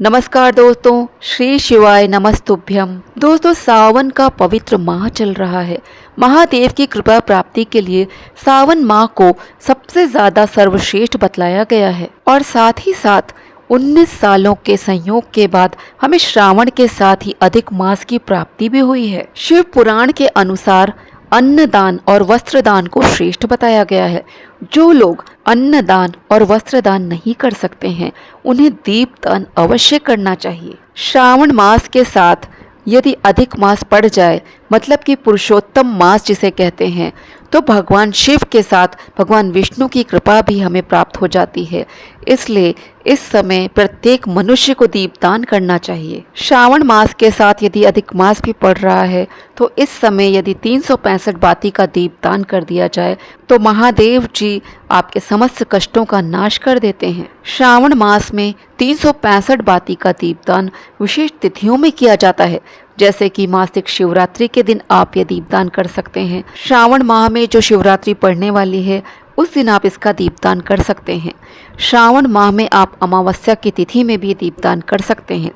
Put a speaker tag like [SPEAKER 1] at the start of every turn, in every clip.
[SPEAKER 1] नमस्कार दोस्तों, श्री शिवाय नमस्तुभ्यम। दोस्तों, सावन का पवित्र माह चल रहा है। महादेव की कृपा प्राप्ति के लिए सावन माह को सबसे ज्यादा सर्वश्रेष्ठ बतलाया गया है और साथ ही साथ 19 सालों के संयोग के बाद हमें श्रावण के साथ ही अधिक मास की प्राप्ति भी हुई है। शिव पुराण के अनुसार अन्नदान और वस्त्रदान को श्रेष्ठ बताया गया है। जो लोग अन्नदान और वस्त्रदान नहीं कर सकते हैं, उन्हें दीपदान अवश्य करना चाहिए। श्रावण मास के साथ यदि अधिक मास पड़ जाए, मतलब कि पुरुषोत्तम मास जिसे कहते हैं, तो भगवान शिव के साथ भगवान विष्णु की कृपा भी हमें प्राप्त हो जाती है। इसलिए इस समय प्रत्येक मनुष्य को दीपदान करना चाहिए। श्रावण मास के साथ यदि अधिक मास भी पड़ रहा है, तो इस समय यदि 365 बाती का दीपदान कर दिया जाए तो महादेव जी आपके समस्त कष्टों का नाश कर देते हैं। श्रावण मास में 365 बाती का दीपदान विशेष तिथियों में किया जाता है, जैसे कि मासिक शिवरात्रि के दिन आप ये दीपदान कर सकते हैं। श्रावण माह में जो शिवरात्रि पड़ने वाली है, उस दिन आप इसका दीपदान कर सकते हैं। श्रावण माह में आप अमावस्या की तिथि में भी दीपदान कर सकते हैं।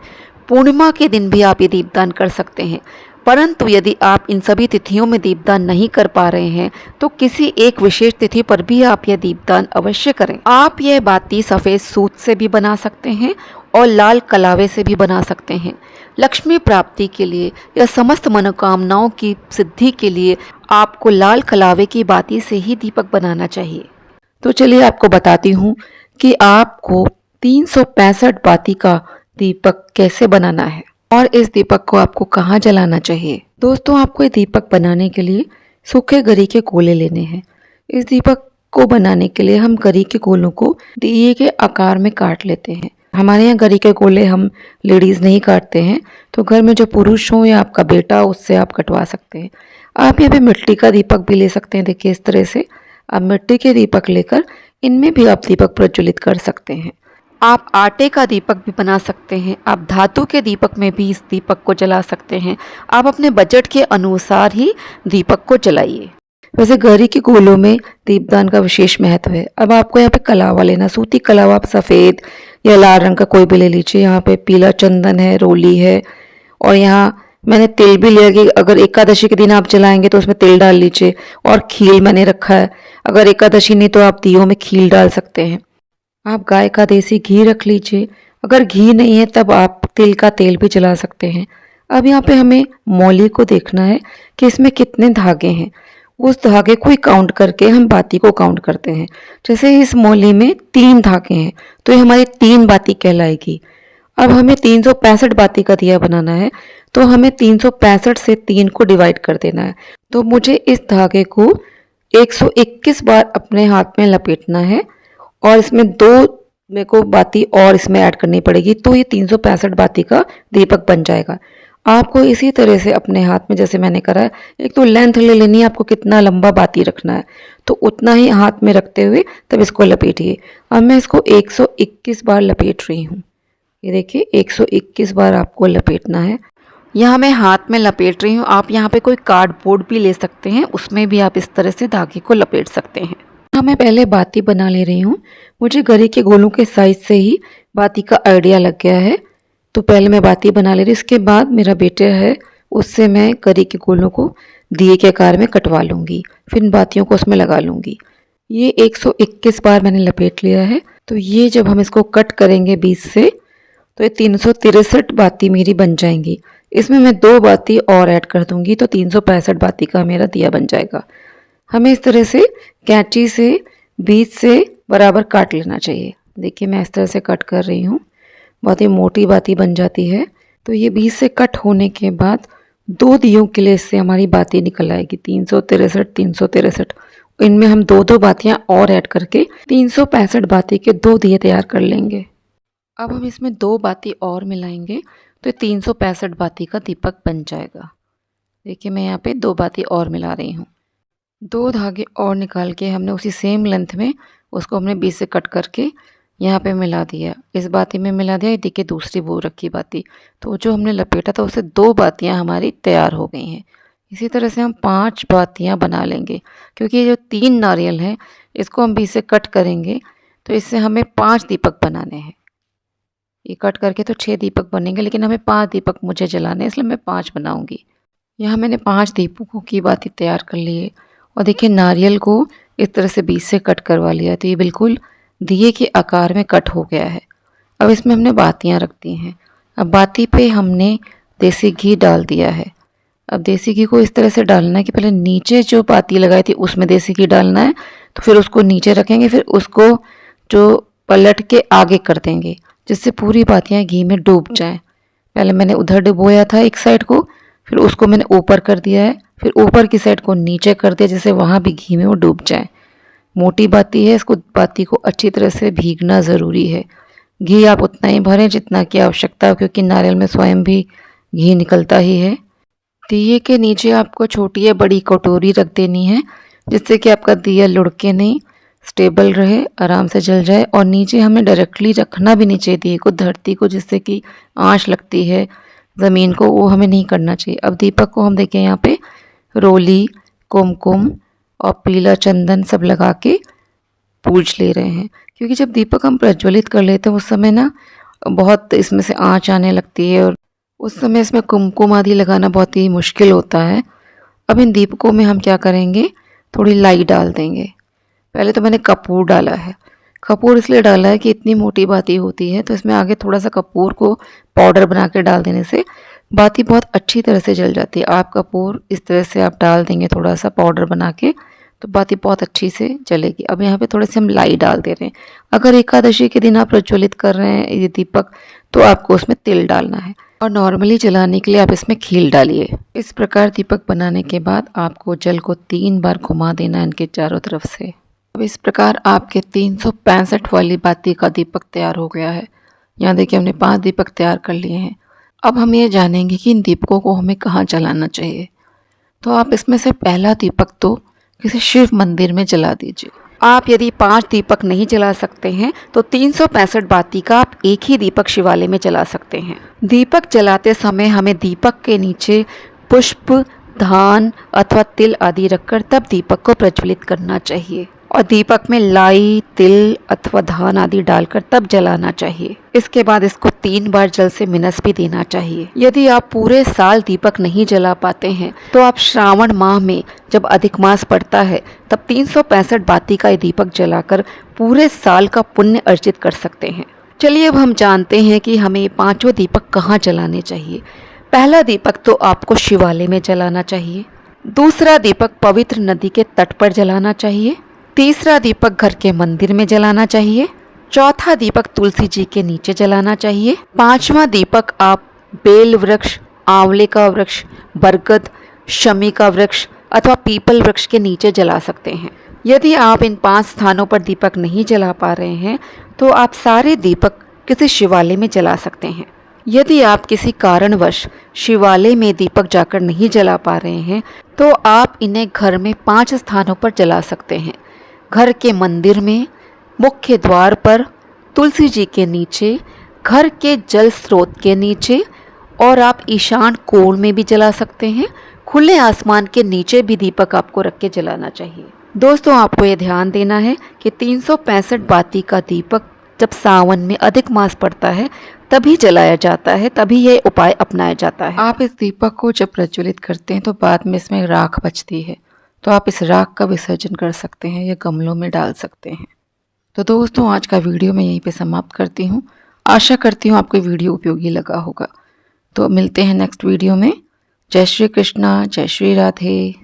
[SPEAKER 1] पूर्णिमा के दिन भी आप ये दीपदान कर सकते हैं। परंतु यदि आप इन सभी तिथियों में दीपदान नहीं कर पा रहे हैं, तो किसी एक विशेष तिथि पर भी आप यह दीपदान अवश्य करें। आप यह बाती सफ़ेद सूत से भी बना सकते हैं और लाल कलावे से भी बना सकते हैं। लक्ष्मी प्राप्ति के लिए या समस्त मनोकामनाओं की सिद्धि के लिए आपको लाल कलावे की बाती से ही दीपक बनाना चाहिए। तो चलिए आपको बताती हूँ कि आपको 365 बाती का दीपक कैसे बनाना है और इस दीपक को आपको कहाँ जलाना चाहिए। दोस्तों, आपको ये दीपक बनाने के लिए सूखे गरी के गोले लेने हैं। इस दीपक को बनाने के लिए हम गरी के गोलों को दिए के आकार में काट लेते हैं। हमारे यहाँ गरी के गोले हम लेडीज़ नहीं काटते हैं, तो घर में जो पुरुष हो या आपका बेटा हो, उससे आप कटवा सकते हैं। आप यहाँ पे मिट्टी का दीपक भी ले सकते हैं। देखिए, इस तरह से आप मिट्टी के दीपक लेकर इनमें भी आप दीपक प्रज्वलित कर सकते हैं। आप आटे का दीपक भी बना सकते हैं। आप धातु के दीपक में भी इस दीपक को जला सकते हैं। आप अपने बजट के अनुसार ही दीपक को जलाइए। वैसे गरी के गोलों में दीपदान का विशेष महत्व है। अब आपको यहाँ पे कलावा लेना, सूती कलावा, आप सफ़ेद या लाल रंग का कोई भी ले लीजिए। यहाँ पे पीला चंदन है, रोली है, और यहाँ मैंने तिल भी लिया कि अगर एकादशी के दिन आप जलाएंगे तो उसमें तिल डाल लीजिए। और खील मैंने रखा है, अगर एकादशी नहीं तो आप दियों में खील डाल सकते हैं। आप गाय का देसी घी रख लीजिए। अगर घी नहीं है तब आप तिल का तेल भी जला सकते हैं। अब यहाँ पे हमें मौली को देखना है कि इसमें कितने धागे हैं। उस धागे को ही काउंट करके हम बाती को काउंट करते हैं। जैसे इस मौली में 3 धागे हैं, तो ये हमारी 3 बाती कहलाएगी। अब हमें 365 बाती का दिया बनाना है, तो हमें 365 से 3 को डिवाइड कर देना है। तो मुझे इस धागे को 121 बार अपने हाथ में लपेटना है और इसमें 2 मेरे को बाती और इसमें ऐड करनी पड़ेगी, तो ये 365 बाती का दीपक बन जाएगा। आपको इसी तरह से अपने हाथ में, जैसे मैंने करा है, एक तो लेंथ ले लेनी है, आपको कितना लंबा बाती रखना है, तो उतना ही हाथ में रखते हुए तब इसको लपेटिए। अब मैं इसको 121 बार लपेट रही हूँ। ये देखिए, 121 बार आपको लपेटना है। यहाँ मैं हाथ में लपेट रही हूँ। आप यहाँ पे कोई कार्डबोर्ड भी ले सकते हैं, उसमें भी आप इस तरह से धागे को लपेट सकते हैं। हाँ, मैं पहले बाती बना ले रही हूँ। मुझे गरी के गोलों के साइज से ही बाती का आइडिया लग गया है, तो पहले मैं बाती बना ले रही। इसके बाद मेरा बेटा है, उससे मैं गरी के गोलों को दिए के आकार में कटवा लूँगी, फिर इन बातियों को उसमें लगा लूँगी। ये 121 बार मैंने लपेट लिया है। तो ये जब हम इसको कट करेंगे 20 से, तो ये 363 बाती मेरी बन जाएंगी। इसमें मैं 2 बाती और ऐड कर दूँगी, तो 365 बाती का मेरा दिया बन जाएगा। हमें इस तरह से कैंची से 20 से बराबर काट लेना चाहिए। देखिए, मैं इस तरह से कट कर रही हूँ। बहुत ही मोटी बाती बन जाती है। तो ये 20 से कट होने के बाद 2 दियों के लिए इससे हमारी बाती निकल आएगी। 363 इनमें हम 2 बातियाँ और ऐड करके 365 बाती के 2 दिए तैयार कर लेंगे। अब हम इसमें 2 बाती और मिलाएंगे, तो 365 बाती का दीपक बन जाएगा। देखिए, मैं यहाँ पे 2 बाती और मिला रही हूँ। 2 धागे और निकाल के हमने उसी सेम लेंथ में उसको हमने 20 से कट करके यहाँ पे मिला दिया। इस बाती में मिला दिया। ये देखिए, दूसरी वो रखी बाती, तो जो हमने लपेटा था उससे 2 बातियाँ हमारी तैयार हो गई हैं। इसी तरह से हम 5 बातियाँ बना लेंगे, क्योंकि ये जो 3 नारियल हैं, इसको हम 20 से कट करेंगे, तो इससे हमें 5 दीपक बनाने हैं। ये कट करके तो 6 दीपक बनेंगे, लेकिन हमें 5 दीपक मुझे जलाने, इसलिए मैं 5 बनाऊंगी। यहाँ मैंने 5 दीपकों की बाती तैयार कर ली है। और देखिए नारियल को इस तरह से बीच से कट करवा लिया, तो ये बिल्कुल दिए के आकार में कट हो गया है। अब इसमें हमने बातियाँ रख दी हैं। अब बाती पे हमने देसी घी डाल दिया है। अब देसी घी को इस तरह से डालना है कि पहले नीचे जो बाती लगाई थी उसमें देसी घी डालना है, तो फिर उसको नीचे रखेंगे, फिर उसको जो पलट के आगे कर देंगे जिससे पूरी बातियाँ घी में डूब जाएं। पहले मैंने उधर डुबोया था एक साइड को, फिर उसको मैंने ऊपर कर दिया है, फिर ऊपर की साइड को नीचे कर दिया जिससे वहाँ भी घी में वो डूब जाए। मोटी बाती है, इसको बाती को अच्छी तरह से भीगना ज़रूरी है। घी आप उतना ही भरें जितना की आवश्यकता हो, क्योंकि नारियल में स्वयं भी घी निकलता ही है। दिए के नीचे आपको छोटी या बड़ी कटोरी रख देनी है जिससे कि आपका दिया लुढ़के नहीं, स्टेबल रहे, आराम से जल जाए। और नीचे हमें डायरेक्टली रखना भी नहीं चाहिए दिए को, धरती को, जिससे कि आंच लगती है ज़मीन को, वो हमें नहीं करना चाहिए। अब दीपक को हम देखें यहाँ पे रोली, कुमकुम और पीला चंदन सब लगा के पूज ले रहे हैं, क्योंकि जब दीपक हम प्रज्वलित कर लेते हैं उस समय ना बहुत इसमें से आँच आने लगती है और उस समय इसमें कुमकुम आदि लगाना बहुत ही मुश्किल होता है। अब इन दीपकों में हम क्या करेंगे, थोड़ी लाई डाल देंगे। पहले तो मैंने कपूर डाला है। कपूर इसलिए डाला है कि इतनी मोटी बाती होती है तो इसमें आगे थोड़ा सा कपूर को पाउडर बना के डाल देने से बाती बहुत अच्छी तरह से जल जाती है। आप कपूर इस तरह से आप डाल देंगे थोड़ा सा पाउडर बना के, तो बाती बहुत अच्छी से जलेगी। अब यहाँ पे थोड़े से हम लाई डाल दे रहे हैं। अगर एकादशी के दिन आप प्रज्वलित कर रहे हैं ये दीपक तो आपको उसमें तिल डालना है, और नॉर्मली जलाने के लिए आप इसमें खील डालिए। इस प्रकार दीपक बनाने के बाद आपको जल को 3 बार घुमा देना है इनके चारों तरफ से। अब इस प्रकार आपके 365 वाली बाती का दीपक तैयार हो गया है। यहाँ देखिए हमने 5 दीपक तैयार कर लिए हैं। अब हम ये जानेंगे कि इन दीपकों को हमें कहाँ जलाना चाहिए। तो आप इसमें से पहला दीपक तो किसी शिव मंदिर में जला दीजिए। आप यदि 5 दीपक नहीं जला सकते हैं तो 365 बाती का आप एक ही दीपक शिवालय में जला सकते हैं। दीपक जलाते समय हमें दीपक के नीचे पुष्प, धान अथवा तिल आदि रखकर तब दीपक को प्रज्वलित करना चाहिए, और दीपक में लाई, तिल अथवा धान आदि डालकर तब जलाना चाहिए। इसके बाद इसको 3 बार जल से मिनस भी देना चाहिए। यदि आप पूरे साल दीपक नहीं जला पाते हैं तो आप श्रावण माह में जब अधिक मास पड़ता है तब 365 बाती का दीपक जलाकर पूरे साल का पुण्य अर्जित कर सकते हैं। चलिए अब हम जानते हैं कि हमें 5 दीपक कहाँ जलाने चाहिए। पहला दीपक तो आपको शिवालय में जलाना चाहिए। दूसरा दीपक पवित्र नदी के तट पर जलाना चाहिए। तीसरा दीपक घर के मंदिर में जलाना चाहिए। चौथा दीपक तुलसी जी के नीचे जलाना चाहिए। 5वां दीपक आप बेल वृक्ष, आंवले का वृक्ष, बरगद, शमी का वृक्ष अथवा पीपल वृक्ष के नीचे जला सकते हैं। यदि आप इन 5 स्थानों पर दीपक नहीं जला पा रहे हैं तो आप सारे दीपक किसी शिवालय में जला सकते हैं। यदि आप किसी कारणवश शिवालय में दीपक जाकर नहीं जला पा रहे हैं तो आप इन्हें घर में 5 स्थानों पर जला सकते हैं। घर के मंदिर में, मुख्य द्वार पर, तुलसी जी के नीचे, घर के जल स्रोत के नीचे, और आप ईशान कोण में भी जला सकते हैं। खुले आसमान के नीचे भी दीपक आपको रख के जलाना चाहिए। दोस्तों आपको ये ध्यान देना है कि 365 बाती का दीपक जब सावन में अधिक मास पड़ता है तभी जलाया जाता है, तभी ये उपाय अपनाया जाता है। आप इस दीपक को जब प्रज्वलित करते हैं तो बाद में इसमें राख बचती है, तो आप इस राख का विसर्जन कर सकते हैं या गमलों में डाल सकते हैं। तो दोस्तों आज का वीडियो मैं यहीं पे समाप्त करती हूँ। आशा करती हूँ आपको वीडियो उपयोगी लगा होगा। तो मिलते हैं नेक्स्ट वीडियो में। जय श्री कृष्णा, जय श्री राधे।